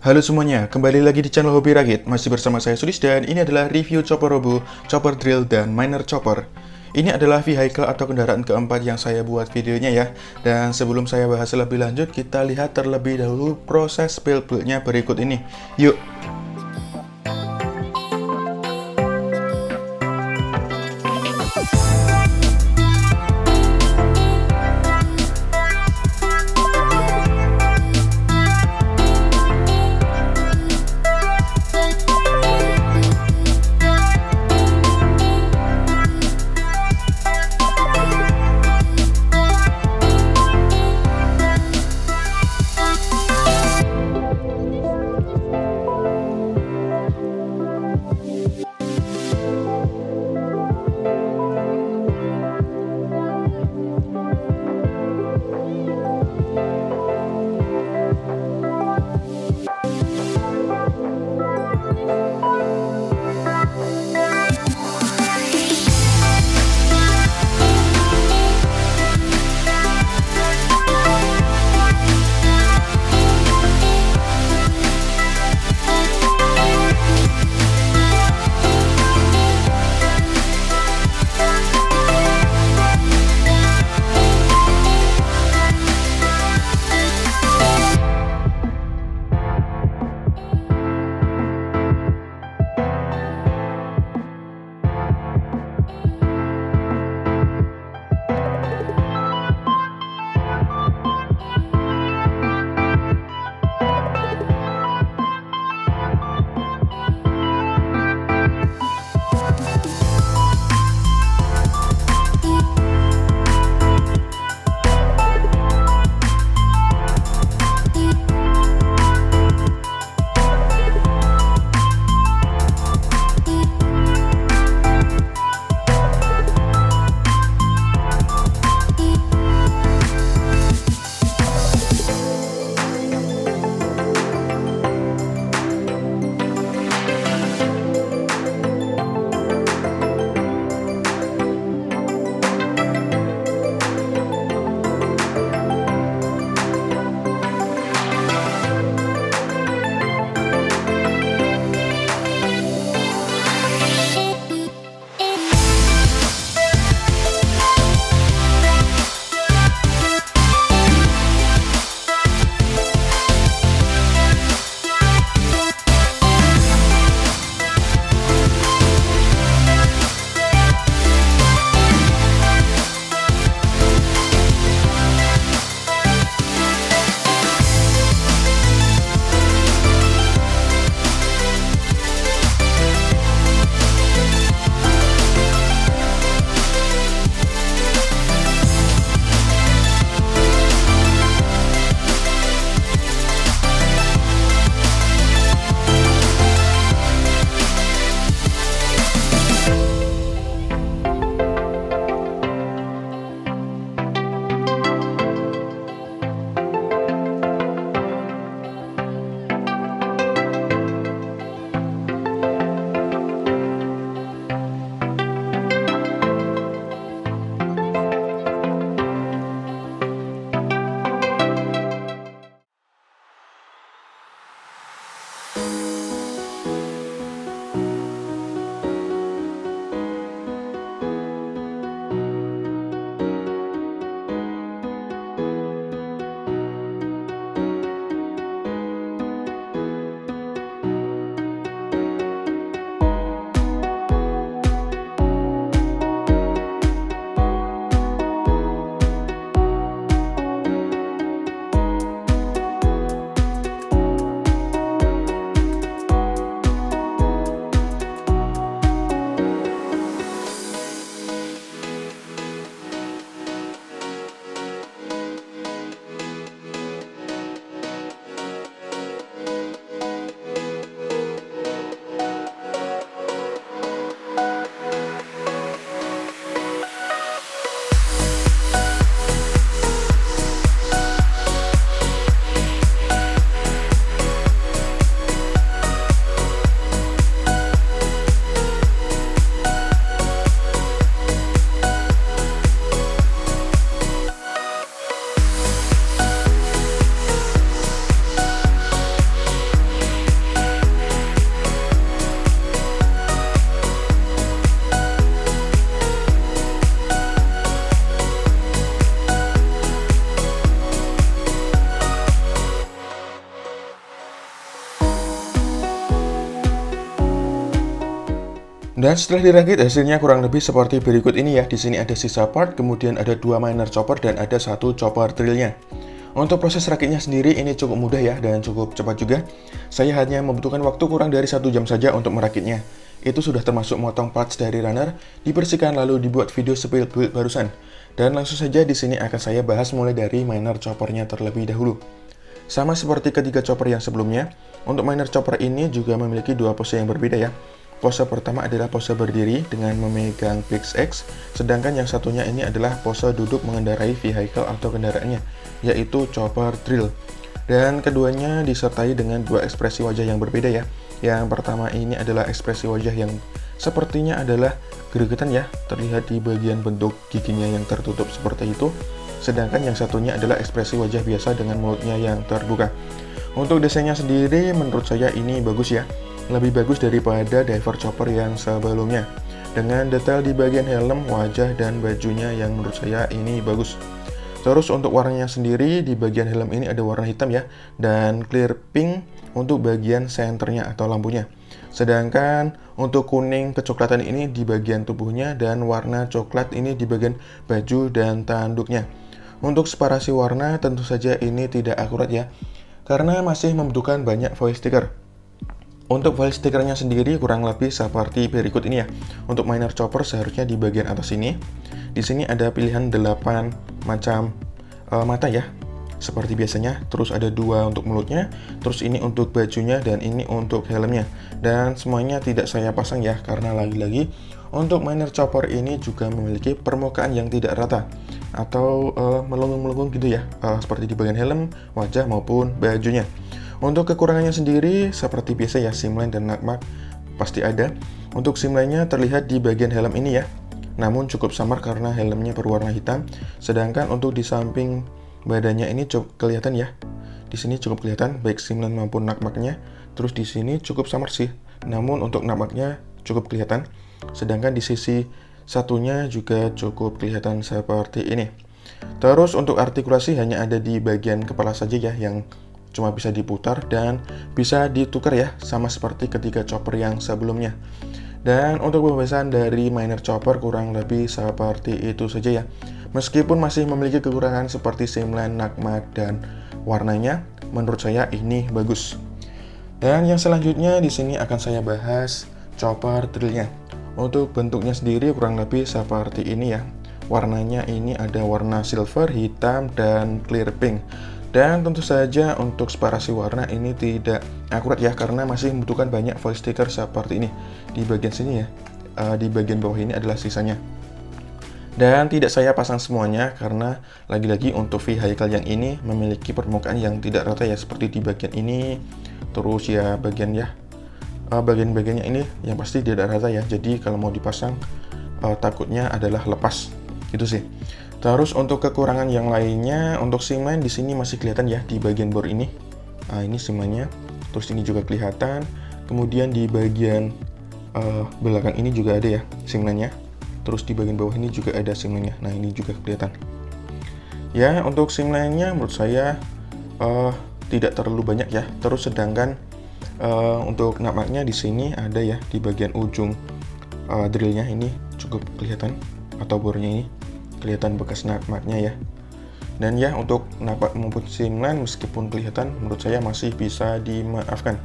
Halo semuanya, kembali lagi di channel Hobi Rakit. Masih bersama saya Sudis dan ini adalah review chopper robo, chopper drill, dan miner chopper. Ini adalah vehicle atau kendaraan keempat yang saya buat videonya ya. Dan sebelum saya bahas lebih lanjut, kita lihat terlebih dahulu proses build-nya berikut ini. Yuk! Dan setelah dirakit hasilnya kurang lebih seperti berikut ini ya. Di sini ada sisa part, kemudian ada 2 minor chopper dan ada 1 chopper drillnya. Untuk proses rakitnya sendiri ini cukup mudah ya dan cukup cepat juga. Saya hanya membutuhkan waktu kurang dari 1 jam saja untuk merakitnya. Itu sudah termasuk motong parts dari runner, dibersihkan lalu dibuat video spill build barusan. Dan langsung saja di sini akan saya bahas mulai dari minor choppernya terlebih dahulu. Sama seperti ketiga chopper yang sebelumnya, untuk minor chopper ini juga memiliki 2 pose yang berbeda ya. Pose pertama adalah pose berdiri dengan memegang fix X, sedangkan yang satunya ini adalah pose duduk mengendarai vehicle atau kendaraannya, yaitu chopper drill. Dan keduanya disertai dengan 2 ekspresi wajah yang berbeda ya. Yang pertama ini adalah ekspresi wajah yang sepertinya adalah gregetan ya, terlihat di bagian bentuk giginya yang tertutup seperti itu. Sedangkan yang satunya adalah ekspresi wajah biasa dengan mulutnya yang terbuka. Untuk desainnya sendiri menurut saya ini bagus ya. Lebih bagus daripada diver chopper yang sebelumnya. Dengan detail di bagian helm, wajah, dan bajunya yang menurut saya ini bagus. Terus untuk warnanya sendiri, di bagian helm ini ada warna hitam ya, dan clear pink untuk bagian senternya atau lampunya. Sedangkan untuk kuning kecoklatan ini di bagian tubuhnya, dan warna coklat ini di bagian baju dan tanduknya. Untuk separasi warna tentu saja ini tidak akurat ya, karena masih membutuhkan banyak voice sticker. Untuk voice stickernya sendiri kurang lebih seperti berikut ini ya. Untuk minor chopper seharusnya di bagian atas ini. Di sini ada pilihan 8 macam mata ya. Seperti biasanya, terus ada 2 untuk mulutnya, terus ini untuk bajunya dan ini untuk helmnya. Dan semuanya tidak saya pasang ya, karena lagi-lagi untuk minor chopper ini juga memiliki permukaan yang tidak rata atau melengkung-melengkung gitu ya, seperti di bagian helm, wajah maupun bajunya. Untuk kekurangannya sendiri, seperti biasa ya, simline dan nagmak pasti ada. Untuk simline-nya terlihat di bagian helm ini ya, namun cukup samar karena helmnya berwarna hitam. Sedangkan untuk di samping badannya ini cukup kelihatan ya. Di sini cukup kelihatan baik simline maupun nagmaknya. Terus di sini cukup samar sih, namun untuk nagmaknya cukup kelihatan. Sedangkan di sisi satunya juga cukup kelihatan seperti ini. Terus untuk artikulasi hanya ada di bagian kepala saja ya, yang cuma bisa diputar dan bisa ditukar ya, sama seperti ketika chopper yang sebelumnya. Dan untuk pembahasan dari minor chopper kurang lebih seperti itu saja ya. Meskipun masih memiliki kekurangan seperti simline, nagmak, dan warnanya, menurut saya ini bagus. Dan yang selanjutnya di sini akan saya bahas chopper drillnya. Untuk bentuknya sendiri kurang lebih seperti ini ya. Warnanya ini ada warna silver, hitam, dan clear pink. Dan tentu saja untuk separasi warna ini tidak akurat ya, karena masih membutuhkan banyak voice sticker seperti ini. Di bagian sini ya, di bagian bawah ini adalah sisanya. Dan tidak saya pasang semuanya karena lagi-lagi untuk vehicle yang ini memiliki permukaan yang tidak rata ya, seperti di bagian ini. Terus ya bagian ya, bagian-bagiannya ini yang pasti tidak rata ya. Jadi kalau mau dipasang takutnya adalah lepas gitu sih. Terus untuk kekurangan yang lainnya, untuk simline di sini masih kelihatan ya di bagian bor ini. Nah, ini simline-nya. Terus ini juga kelihatan. Kemudian di bagian belakang ini juga ada ya simline-nya. Terus di bagian bawah ini juga ada simline-nya. Nah, ini juga kelihatan. Ya, untuk simline-nya menurut saya tidak terlalu banyak ya. Terus sedangkan untuk nagmaknya di sini ada ya di bagian ujung drillnya ini cukup kelihatan, atau bornya ini kelihatan bekas nagmaknya ya. Dan ya untuk nagmak maupun simline meskipun kelihatan menurut saya masih bisa dimaafkan.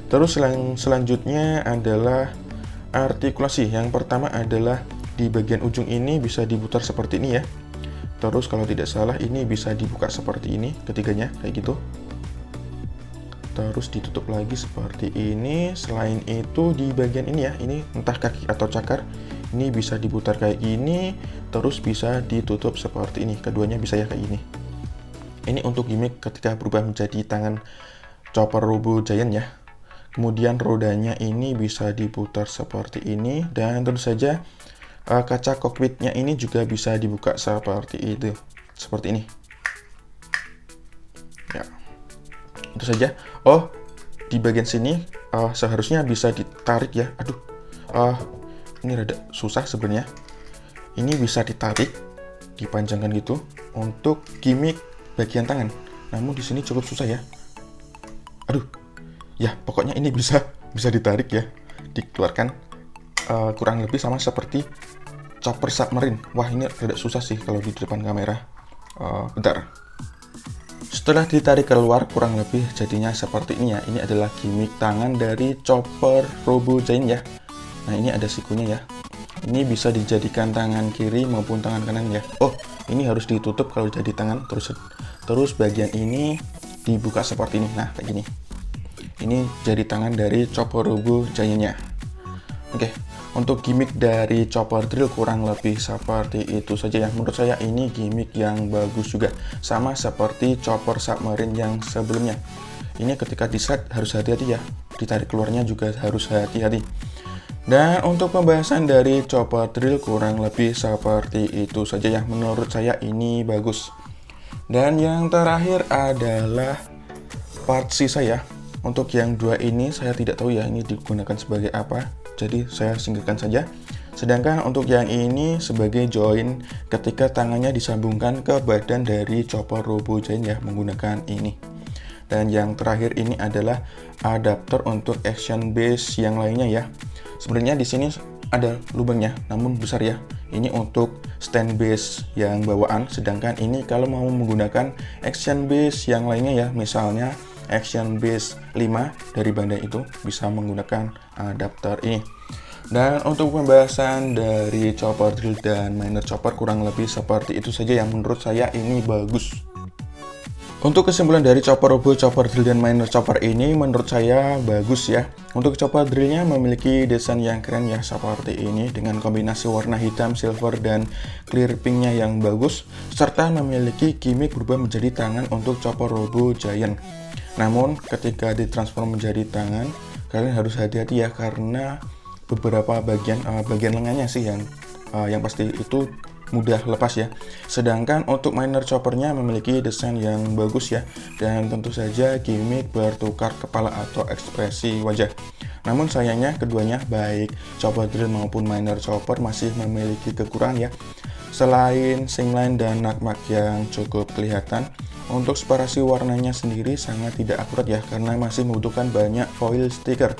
Terus selanjutnya adalah artikulasi. Yang pertama adalah di bagian ujung ini bisa diputar seperti ini ya. Terus kalau tidak salah ini bisa dibuka seperti ini ketiganya kayak gitu. Terus ditutup lagi seperti ini. Selain itu di bagian ini ya, ini entah kaki atau cakar, ini bisa diputar kayak gini, terus bisa ditutup seperti ini. Keduanya bisa ya kayak gini. Ini untuk gimmick ketika berubah menjadi tangan chopper Robo Giant ya. Kemudian rodanya ini bisa diputar seperti ini, dan tentu saja kaca kokpitnya ini juga bisa dibuka seperti itu, seperti ini. Ya, itu saja. Oh, di bagian sini seharusnya bisa ditarik ya. Aduh, ini rada susah sebenarnya. Ini bisa ditarik, dipanjangkan gitu untuk gimmick bagian tangan. Namun di sini cukup susah ya. Aduh, ya pokoknya ini bisa ditarik ya, dikeluarkan. kurang lebih sama seperti chopper submarine. Wah, ini agak susah sih kalau di depan kamera. Bentar. Setelah ditarik keluar, kurang lebih jadinya seperti ini ya. Ini adalah gimmick tangan dari chopper Robo Giant ya. Nah, ini ada sikunya ya. Ini bisa dijadikan tangan kiri maupun tangan kanan ya. Oh, ini harus ditutup kalau jadi tangan. Terus bagian ini dibuka seperti ini. Nah, kayak gini. Ini jadi tangan dari chopper Robo Giant-nya. Oke, untuk gimmick dari chopper drill kurang lebih seperti itu saja ya. Menurut saya ini gimmick yang bagus juga. Sama seperti chopper submarine yang sebelumnya. Ini ketika di-set harus hati-hati ya. Ditarik keluarnya juga harus hati-hati. Dan untuk pembahasan dari chopper drill kurang lebih seperti itu saja ya. Menurut saya ini bagus. Dan yang terakhir adalah part sisa ya. Untuk yang dua ini saya tidak tahu ya ini digunakan sebagai apa. Jadi saya singkirkan saja. Sedangkan untuk yang ini sebagai join ketika tangannya disambungkan ke badan dari chopper Robo Giant ya menggunakan ini. Dan yang terakhir ini adalah adapter untuk action base yang lainnya ya. Sebenarnya di sini ada lubangnya, namun besar ya. Ini untuk stand base yang bawaan, sedangkan ini kalau mau menggunakan action base yang lainnya ya, misalnya action base 5 dari Bandai itu bisa menggunakan adapter ini. Dan untuk pembahasan dari chopper drill dan miner chopper kurang lebih seperti itu saja yang menurut saya ini bagus. Untuk kesimpulan dari chopper Robo, chopper drill, dan miner chopper ini menurut saya bagus ya. Untuk chopper drillnya memiliki desain yang keren ya seperti ini dengan kombinasi warna hitam, silver, dan clear pinknya yang bagus, serta memiliki gimmick berubah menjadi tangan untuk chopper Robo Giant. Namun ketika ditransform menjadi tangan, kalian harus hati-hati ya karena beberapa bagian lengannya sih yang pasti itu mudah lepas ya. Sedangkan untuk miner choppernya memiliki desain yang bagus ya, dan tentu saja gimmick bertukar kepala atau ekspresi wajah. Namun sayangnya keduanya baik chopper drill maupun miner chopper masih memiliki kekurangan ya. Selain singline dan nakmak yang cukup kelihatan, untuk separasi warnanya sendiri sangat tidak akurat ya karena masih membutuhkan banyak foil stiker.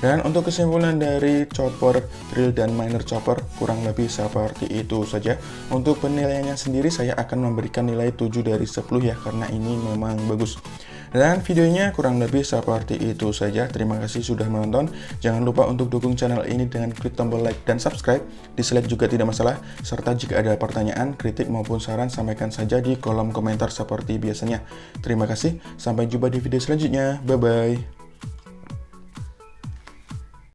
Dan untuk kesimpulan dari chopper drill dan miner chopper kurang lebih seperti itu saja. Untuk penilaiannya sendiri saya akan memberikan nilai 7 dari 10 ya karena ini memang bagus. Dan videonya kurang lebih seperti itu saja. Terima kasih sudah menonton. Jangan lupa untuk dukung channel ini dengan klik tombol like dan subscribe. Dislike juga tidak masalah. Serta jika ada pertanyaan, kritik maupun saran sampaikan saja di kolom komentar seperti biasanya. Terima kasih. Sampai jumpa di video selanjutnya. Bye bye.